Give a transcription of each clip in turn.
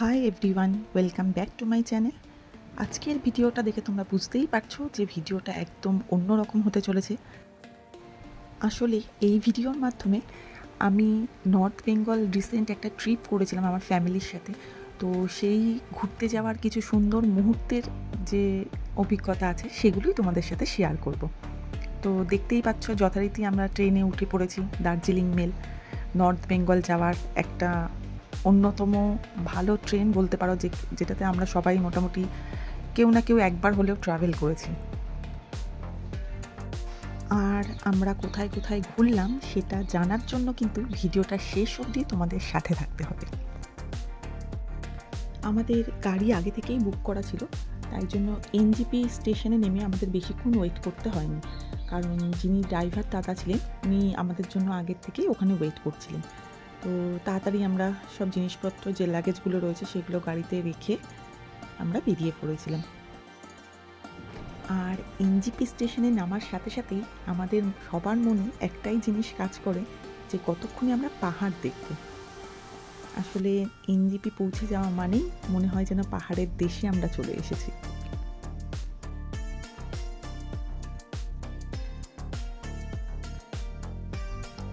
Hi everyone, welcome back to my channel. আজকের ভিডিওটা দেখে তোমরা বুঝতেই পারছো যে ভিডিওটা একদম অন্যরকম হতে চলেছে। আসলে এই ভিডিওর মাধ্যমে আমি নর্থ বেঙ্গল রিসেন্ট একটা ট্রিপ করেছিলাম আমার ফ্যামিলির সাথে। তো সেই ঘুরতে যাওয়ার কিছু সুন্দর মুহূর্তের যে অভিজ্ঞতা আছে সেগুলোই তোমাদের সাথে শেয়ার করব। তো দেখতেই পাচ্ছ যথারীতি আমরা ট্রেনে উঠে পড়েছি। দার্জিলিং মেল নর্থ বেঙ্গল যাওয়ার একটা অন্যতম ভালো ট্রেন বলতে পারো, যেটাতে আমরা সবাই মোটামুটি কেউ না কেউ একবার হলেও ট্রাভেল করেছি। আর আমরা কোথায় কোথায় ঘুরলাম সেটা জানার জন্য কিন্তু ভিডিওটা শেষ অবধি তোমাদের সাথে থাকতে হবে। আমাদের গাড়ি আগে থেকেই বুক করা ছিল, তাই জন্য এনজিপি স্টেশনে নেমে আমাদের বেশিক্ষণ ওয়েট করতে হয়নি, কারণ যিনি ড্রাইভার দাদা ছিলেন উনি আমাদের জন্য আগের থেকেই ওখানে ওয়েট করছিলেন। তো তাড়াতাড়ি আমরা সব জিনিসপত্র যে লাগেজগুলো রয়েছে সেগুলো গাড়িতে রেখে আমরা বেরিয়ে পড়েছিলাম। আর এনজিপি স্টেশনে নামার সাথে সাথেই আমাদের সবার মনে একটাই জিনিস কাজ করে যে কতক্ষণে আমরা পাহাড় দেখব। আসলে এনজিপি পৌঁছে যাওয়া মানেই মনে হয় যেন পাহাড়ের দেশে আমরা চলে এসেছি।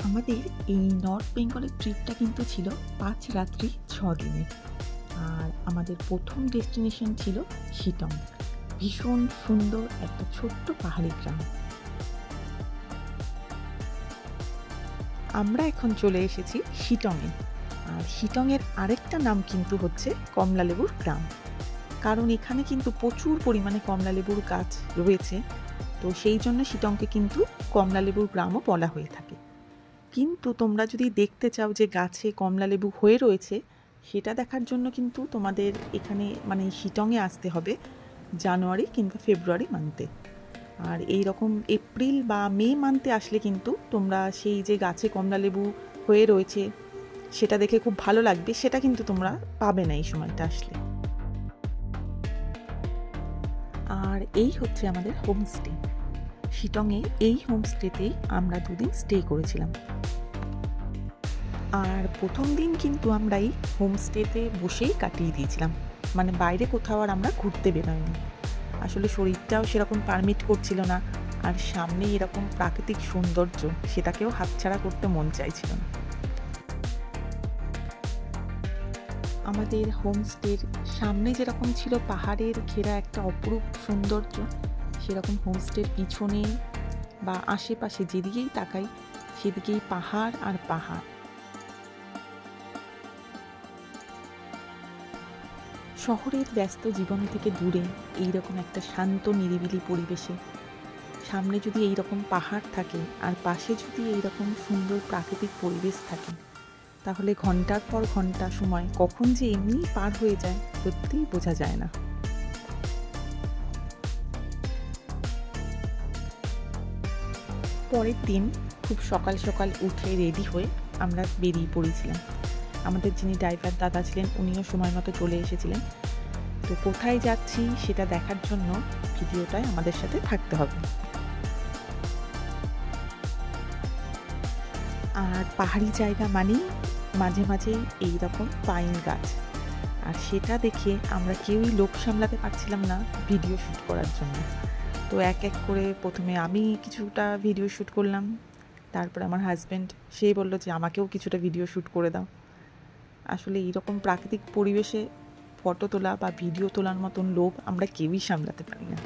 আমাদের এই নর্থ বেঙ্গলের ট্রিপটা কিন্তু ছিল 5 রাত্রি 6 দিনে। আর আমাদের প্রথম ডেস্টিনেশন ছিল শিটং, ভীষণ সুন্দর একটা ছোট্ট পাহাড়ি গ্রাম। আমরা এখন চলে এসেছি শিটংয়ে। আর শিটংয়ের আরেকটা নাম কিন্তু হচ্ছে কমলালেবুর গ্রাম, কারণ এখানে কিন্তু প্রচুর পরিমাণে কমলালেবুর গাছ রয়েছে। তো সেই জন্য শিটংকে কিন্তু কমলালেবুর গ্রামও বলা হয়ে থাকে। কিন্তু তোমরা যদি দেখতে চাও যে গাছে কমলালেবু হয়ে রয়েছে, সেটা দেখার জন্য কিন্তু তোমাদের এখানে মানে শিটংয়ে আসতে হবে জানুয়ারি কিংবা ফেব্রুয়ারি মান্থে। আর এই রকম এপ্রিল বা মে মান্থে আসলে কিন্তু তোমরা সেই যে গাছে কমলালেবু হয়ে রয়েছে সেটা দেখে খুব ভালো লাগবে, সেটা কিন্তু তোমরা পাবে না এই সময়টা আসলে। আর এই হচ্ছে আমাদের হোমস্টে। শিটংয়ে এই হোমস্টেতেই আমরা 2 দিন স্টে করেছিলাম। আর প্রথম দিন কিন্তু আমরা এই হোমস্টেতে বসেই কাটিয়ে দিয়েছিলাম, মানে বাইরে কোথাও আর আমরা ঘুরতে বেরোইনি। আসলে শরীরটাও সেরকম পারমিট করছিল না, আর সামনে এরকম প্রাকৃতিক সৌন্দর্য সেটাকেও হাতছাড়া করতে মন চাইছিল না। আমাদের হোমস্টের সামনে যেরকম ছিল পাহাড়ের ঘেরা একটা অপরূপ সৌন্দর্য, সেরকম হোমস্টের পিছনে বা আশেপাশে যেদিকেই তাকাই সেদিকেই পাহাড় আর পাহাড়। শহরের ব্যস্ত জীবন থেকে দূরে এইরকম একটা শান্ত নিরিবিলি পরিবেশে সামনে যদি এইরকম পাহাড় থাকে আর পাশে যদি এইরকম সুন্দর প্রাকৃতিক পরিবেশ থাকে, তাহলে ঘন্টার পর ঘন্টা সময় কখন যে এমনি পার হয়ে যায় সত্যিই বোঝা যায় না। পরের দিন খুব সকাল সকাল উঠে রেডি হয়ে আমরা বেরিয়ে পড়েছিলাম। আমাদের যিনি ড্রাইভার দাদা ছিলেন উনিও সময় মতো চলে এসেছিলেন। তো কোথায় যাচ্ছি সেটা দেখার জন্য ভিডিওটায় আমাদের সাথে থাকতে হবে। আর পাহাড়ি জায়গা মানেই মাঝে মাঝেই এইরকম পাইন গাছ, আর সেটা দেখে আমরা কেউই লোক সামলাতে পারছিলাম না ভিডিও শ্যুট করার জন্য। তো এক এক করে প্রথমে আমি কিছুটা ভিডিও শ্যুট করলাম, তারপরে আমার হাজব্যান্ড সে বললো যে আমাকেও কিছুটা ভিডিও শ্যুট করে দাও। আসলে এইরকম প্রাকৃতিক পরিবেশে ফটো তোলা বা ভিডিও তোলার মতন লোভ আমরা কেউই সামলাতে পারি না।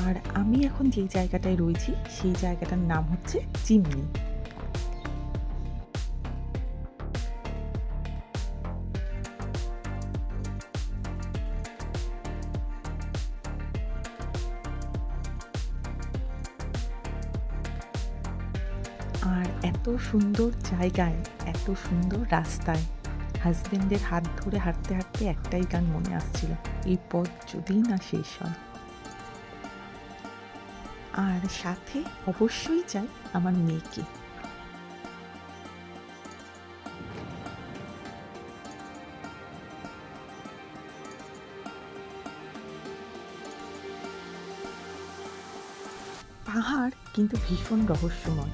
আর আমি এখন যেই জায়গাটায় রয়েছি সেই জায়গাটার নাম হচ্ছে চিমনি। আর এত সুন্দর জায়গায় এত সুন্দর রাস্তায় হাজবেন্ডের হাত ধরে হাঁটতে হাঁটতে একটাই গান মনে আসছিল, এই পথ যদি না শেষ হয়। আর সাথে অবশ্যই চাই আমার মেয়েকে। পাহাড় কিন্তু ভীষণ রহস্যময়।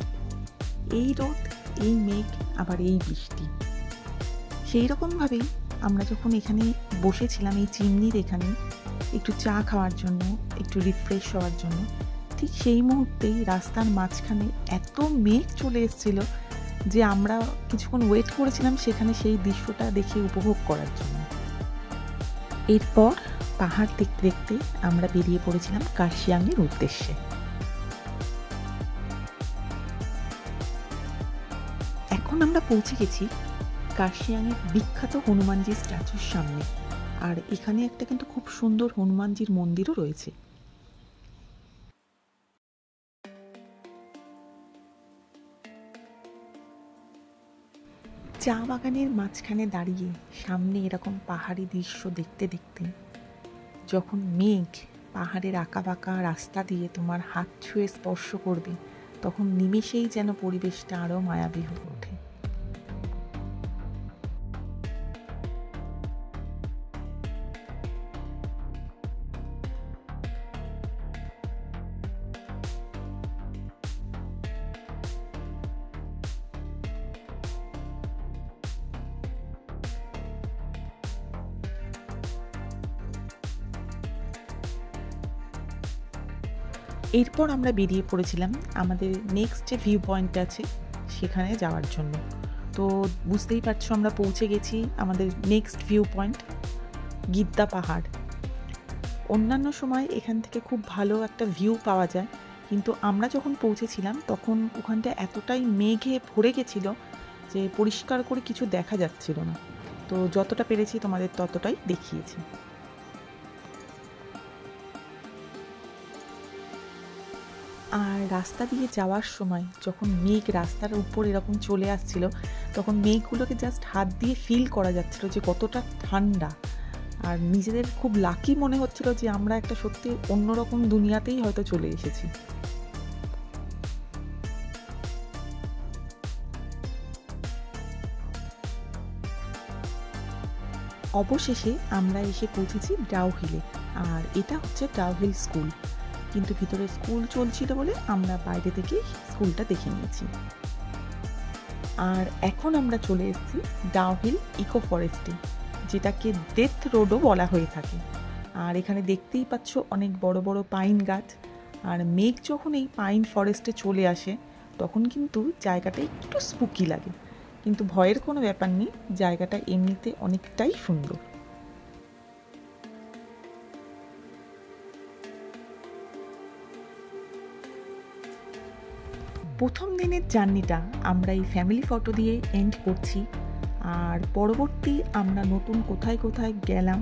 এই রোদ, এই মেঘ, আবার এই বৃষ্টি। সেই রকমভাবেই আমরা যখন এখানে বসেছিলাম এই চিমনির এখানে একটু চা খাওয়ার জন্য, একটু রিফ্রেশ হওয়ার জন্য, ঠিক সেই মুহূর্তেই রাস্তার মাঝখানে এত মেঘ চলে এসেছিল যে আমরা কিছুক্ষণ ওয়েট করেছিলাম সেখানে সেই দৃশ্যটা দেখে উপভোগ করার জন্য। এরপর পাহাড় দেখতে দেখতে আমরা বেরিয়ে পড়েছিলাম কার্শিয়াংয়ের উদ্দেশ্যে। এখন আমরা পৌঁছে গেছি কার্শিয়াংয়ের বিখ্যাত হনুমানজির স্ট্যাচুর সামনে। আর এখানে একটা কিন্তু খুব সুন্দর হনুমানজির মন্দিরও রয়েছে। চা বাগানের মাঝখানে দাঁড়িয়ে সামনে এরকম পাহাড়ি দৃশ্য দেখতে দেখতে যখন মেঘ পাহাড়ের আঁকা বাঁকা রাস্তা দিয়ে তোমার হাত ছুঁয়ে স্পর্শ করবে, তখন নিমেষেই যেন পরিবেশটা আরও মায়াবী হয়ে ওঠে। এরপর আমরা বেরিয়ে পড়েছিলাম আমাদের নেক্সট যে ভিউ পয়েন্ট আছে সেখানে যাওয়ার জন্য। তো বুঝতেই পারছো আমরা পৌঁছে গেছি আমাদের নেক্সট ভিউ পয়েন্ট গিদ্দা পাহাড়। অন্যান্য সময় এখান থেকে খুব ভালো একটা ভিউ পাওয়া যায়, কিন্তু আমরা যখন পৌঁছেছিলাম তখন ওখানটা এতটাই মেঘে ভরে গেছিল যে পরিষ্কার করে কিছু দেখা যাচ্ছিল না। তো যতটা পেরেছি তোমাদের ততটাই দেখিয়েছি। আর রাস্তা দিয়ে যাওয়ার সময় যখন মেঘ রাস্তার উপর এরকম চলে আসছিল, তখন মেঘগুলোকে জাস্ট হাত দিয়ে ফিল করা যাচ্ছিল যে কতটা ঠান্ডা। আর নিজেদের খুব লাকি মনে হচ্ছিল যে আমরা একটা সত্যি অন্যরকম দুনিয়াতেই হয়তো চলে এসেছি। অবশেষে আমরা এসে পৌঁছেছি ডাউহিলে। আর এটা হচ্ছে ডাউহিল স্কুল, কিন্তু ভিতরে স্কুল চলছিল বলে আমরা বাইরে থেকে স্কুলটা দেখে নিয়েছি। আর এখন আমরা চলে এসেছি ডাউহিল ইকো ফরেস্টে, যেটাকে ডেথ রোডও বলা হয়ে থাকে। আর এখানে দেখতেই পাচ্ছ অনেক বড় বড় পাইন গাছ। আর মেঘ যখন এই পাইন ফরেস্টে চলে আসে তখন কিন্তু জায়গাটা একটু স্পুকি লাগে, কিন্তু ভয়ের কোনো ব্যাপার নেই, জায়গাটা এমনিতে অনেকটাই সুন্দর। প্রথম দিনের জার্নিটা আমরা এই ফ্যামিলি ফটো দিয়ে এন্ড করছি। আর পরবর্তী আমরা নতুন কোথায় কোথায় গেলাম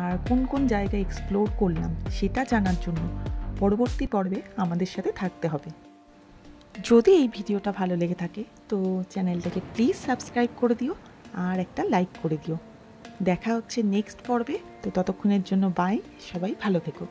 আর কোন কোন জায়গায় এক্সপ্লোর করলাম সেটা জানার জন্য পরবর্তী পর্বে আমাদের সাথে থাকতে হবে। যদি এই ভিডিওটা ভালো লেগে থাকে তো চ্যানেলটাকে প্লিজ সাবস্ক্রাইব করে দিও আর একটা লাইক করে দিও। দেখা হচ্ছে নেক্সট পর্বে। তো ততক্ষণের জন্য বাই, সবাই ভালো থেকো।